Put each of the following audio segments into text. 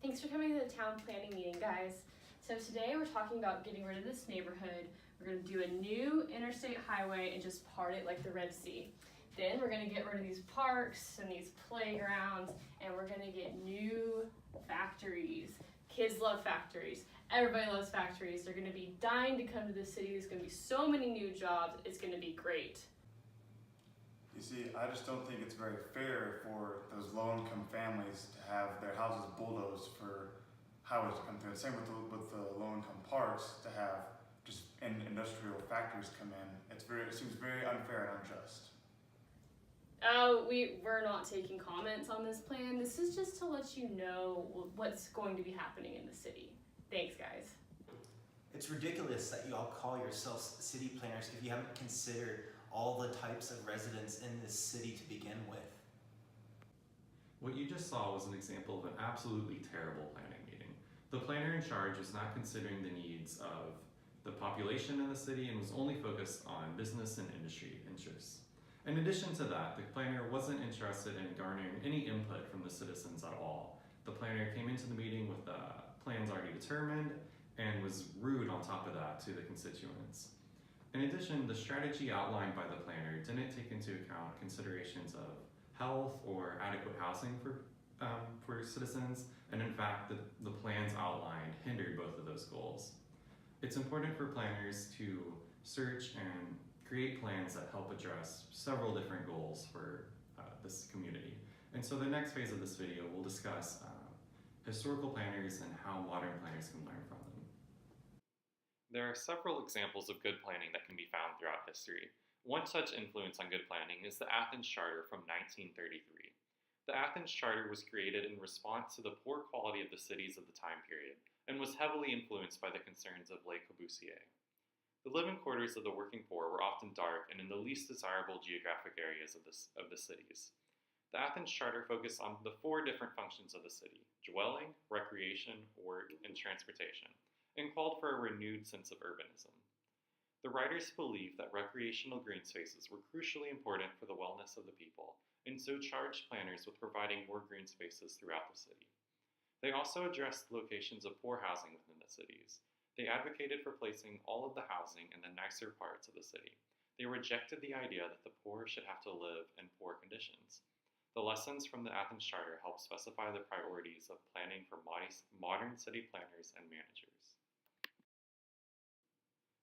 Thanks for coming to the town planning meeting, guys. So today we're talking about getting rid of this neighborhood. We're going to do a new interstate highway and just part it like the Red Sea. Then we're going to get rid of these parks and these playgrounds, and we're going to get new factories. Kids love factories. Everybody loves factories. They're going to be dying to come to the city. There's going to be so many new jobs. It's going to be great. You see, I just don't think it's very fair for those low-income families to have their houses bulldozed for highways to come through. Same with the low-income parks to have just industrial factories come in. It seems very unfair and unjust. We're not taking comments on this plan. This is just to let you know what's going to be happening in the city. Thanks, guys. It's ridiculous that you all call yourselves city planners if you haven't considered all the types of residents in this city to begin with. What you just saw was an example of an absolutely terrible planning meeting. The planner in charge was not considering the needs of the population in the city and was only focused on business and industry interests. In addition to that, the planner wasn't interested in garnering any input from the citizens at all. The planner came into the meeting with plans already determined and was rude on top of that to the constituents. In addition, the strategy outlined by the planner didn't take into account considerations of health or adequate housing for citizens, and in fact, the plans outlined hindered both of those goals. It's important for planners to search and create plans that help address several different goals for this community. And so the next phase of this video, we'll discuss historical planners and how modern planners can learn from them. There are several examples of good planning that can be found throughout history. One such influence on good planning is the Athens Charter from 1933. The Athens Charter was created in response to the poor quality of the cities of the time period and was heavily influenced by the concerns of Le Corbusier. The living quarters of the working poor were often dark and in the least desirable geographic areas of the cities. The Athens Charter focused on the four different functions of the city: dwelling, recreation, work, and transportation, and called for a renewed sense of urbanism. The writers believed that recreational green spaces were crucially important for the wellness of the people, and so charged planners with providing more green spaces throughout the city. They also addressed the locations of poor housing within the cities. They advocated for placing all of the housing in the nicer parts of the city. They rejected the idea that the poor should have to live in poor conditions. The lessons from the Athens Charter help specify the priorities of planning for modern city planners and managers.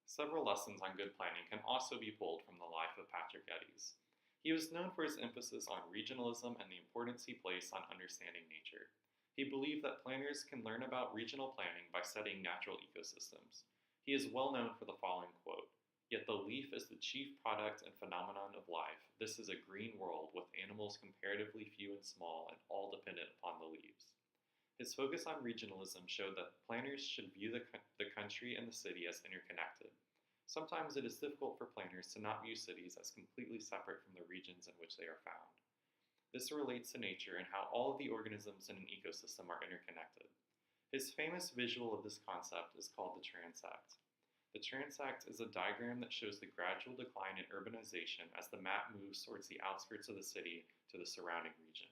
Several lessons on good planning can also be pulled from the life of Patrick Geddes. He was known for his emphasis on regionalism and the importance he placed on understanding nature. He believed that planners can learn about regional planning by studying natural ecosystems. He is well known for the following quote, "Yet the leaf is the chief product and phenomenon of life. This is a green world with animals comparatively few and small and all dependent upon the leaves." His focus on regionalism showed that planners should view the country and the city as interconnected. Sometimes it is difficult for planners to not view cities as completely separate from the regions in which they are found. This relates to nature and how all of the organisms in an ecosystem are interconnected. His famous visual of this concept is called the transect. The transect is a diagram that shows the gradual decline in urbanization as the map moves towards the outskirts of the city to the surrounding region.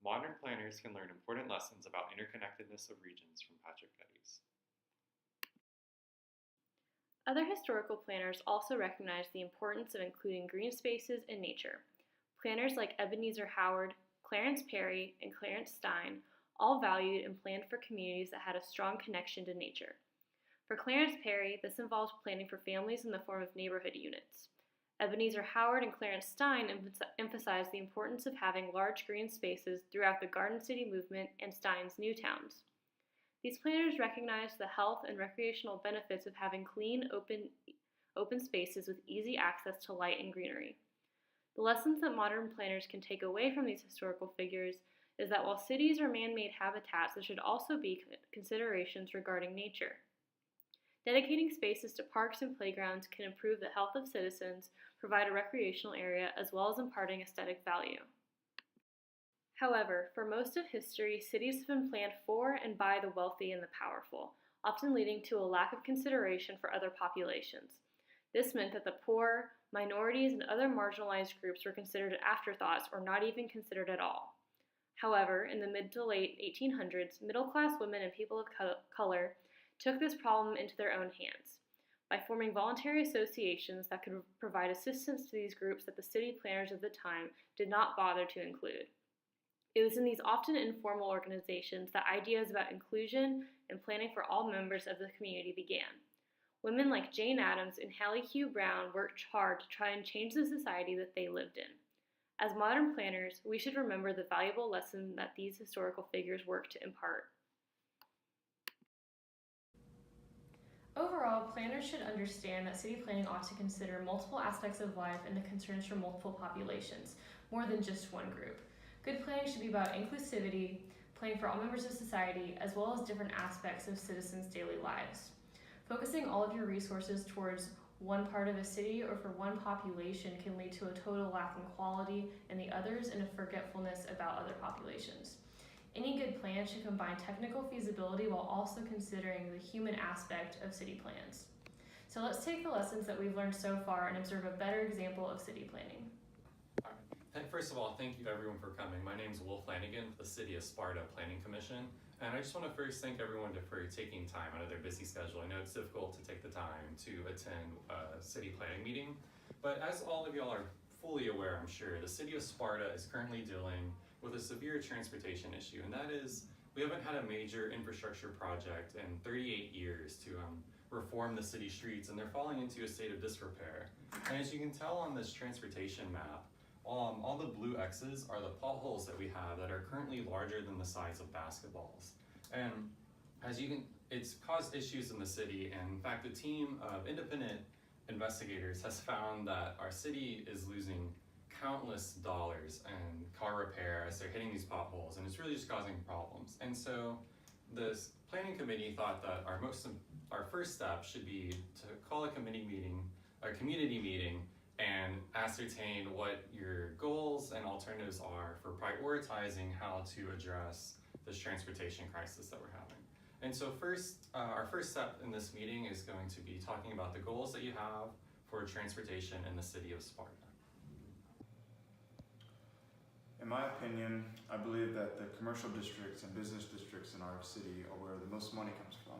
Modern planners can learn important lessons about interconnectedness of regions from Patrick Geddes. Other historical planners also recognized the importance of including green spaces and nature. Planners like Ebenezer Howard, Clarence Perry, and Clarence Stein all valued and planned for communities that had a strong connection to nature. For Clarence Perry, this involves planning for families in the form of neighborhood units. Ebenezer Howard and Clarence Stein emphasized the importance of having large green spaces throughout the Garden City movement and Stein's New Towns. These planners recognized the health and recreational benefits of having clean, open spaces with easy access to light and greenery. The lessons that modern planners can take away from these historical figures is that while cities are man-made habitats, there should also be considerations regarding nature. Dedicating spaces to parks and playgrounds can improve the health of citizens, provide a recreational area, as well as imparting aesthetic value. However, for most of history, cities have been planned for and by the wealthy and the powerful, often leading to a lack of consideration for other populations. This meant that the poor, minorities, and other marginalized groups were considered afterthoughts or not even considered at all. However, in the mid to late 1800s, middle-class women and people of color took this problem into their own hands by forming voluntary associations that could provide assistance to these groups that the city planners of the time did not bother to include. It was in these often informal organizations that ideas about inclusion and planning for all members of the community began. Women like Jane Addams and Hallie Hugh Brown worked hard to try and change the society that they lived in. As modern planners, we should remember the valuable lesson that these historical figures worked to impart. Overall, planners should understand that city planning ought to consider multiple aspects of life and the concerns for multiple populations, more than just one group. Good planning should be about inclusivity, planning for all members of society, as well as different aspects of citizens' daily lives. Focusing all of your resources towards one part of a city or for one population can lead to a total lack in quality in the others and a forgetfulness about other populations. Any good plan should combine technical feasibility while also considering the human aspect of city plans. So let's take the lessons that we've learned so far and observe a better example of city planning. First of all, thank you everyone for coming. My name is Flanagan with the City of Sparta Planning Commission, and I just want to first thank everyone for taking time out of their busy schedule. I know it's difficult to take the time to attend a city planning meeting, but as all of y'all are fully aware, I'm sure, the City of Sparta is currently dealing with a severe transportation issue, and that is we haven't had a major infrastructure project in 38 years to reform the city streets, and they're falling into a state of disrepair. And as you can tell on this transportation map, all the blue X's are the potholes that we have that are currently larger than the size of basketballs. And as you can, it's caused issues in the city, and in fact, the team of independent investigators has found that our city is losing countless dollars in car repair as they're hitting these potholes, and it's really just causing problems. And so this planning committee thought that our first step should be to call a committee meeting, a community meeting, and ascertain what your goals and alternatives are for prioritizing how to address this transportation crisis that we're having. And so our first step in this meeting is going to be talking about the goals that you have for transportation in the city of Sparta. In my opinion, I believe that the commercial districts and business districts in our city are where the most money comes from.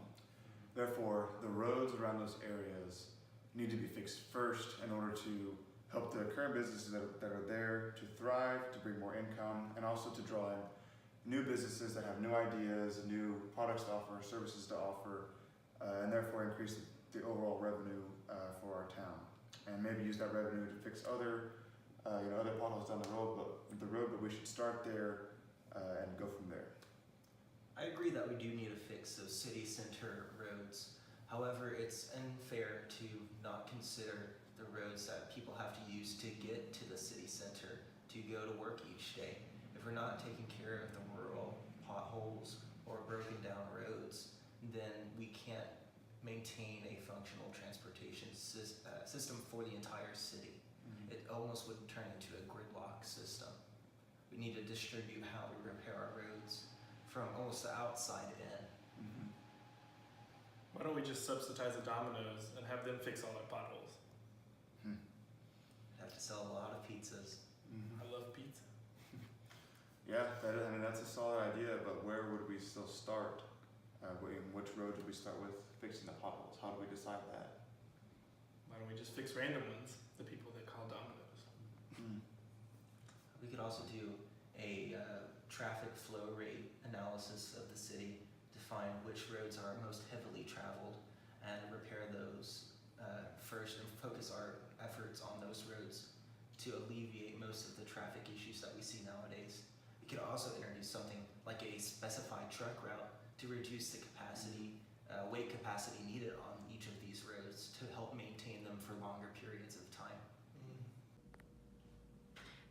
Therefore, the roads around those areas need to be fixed first in order to help the current businesses that are there to thrive, to bring more income, and also to draw in new businesses that have new ideas, new products to offer, services to offer, and therefore increase the overall revenue for our town. And maybe use that revenue to fix other potholes down the road, but we should start there and go from there. I agree that we do need to fix those city center roads. However, it's unfair to not consider the roads that people have to use to get to the city center to go to work each day. If we're not taking care of the rural potholes or broken down roads, then we can't maintain a functional transportation system for the entire city. Mm-hmm. It almost would turn into a gridlock system. We need to distribute how we repair our roads from almost the outside in. Mm-hmm. Why don't we just subsidize the Domino's and have them fix all our potholes? Have to sell a lot of pizzas. Mm-hmm. I love pizza. Yeah, that's a solid idea, but where would we still start? Which road would we start with fixing the potholes? How do we decide that? Why don't we just fix random ones, the people that call Domino's? We could also do a traffic flow rate analysis of the city to find which roads are most heavily traveled and repair those first and focus our efforts on those roads to alleviate most of the traffic issues that we see nowadays. We could also introduce something like a specified truck route to reduce the capacity, weight capacity needed on each of these roads to help maintain them for longer periods of time.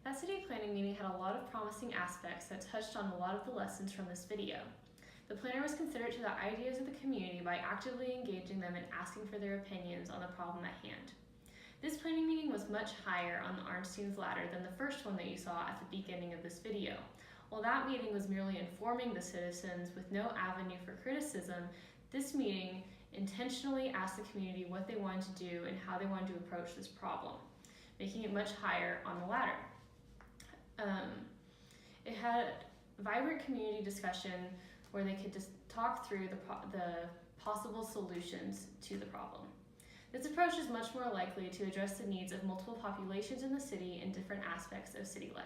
That city planning meeting had a lot of promising aspects that touched on a lot of the lessons from this video. The planner was considerate to the ideas of the community by actively engaging them and asking for their opinions on the problem at hand. This planning meeting was much higher on the Arnstein's ladder than the first one that you saw at the beginning of this video. While that meeting was merely informing the citizens with no avenue for criticism, this meeting intentionally asked the community what they wanted to do and how they wanted to approach this problem, making it much higher on the ladder. It had vibrant community discussion where they could just talk through the possible solutions to the problem. This approach is much more likely to address the needs of multiple populations in the city and different aspects of city life.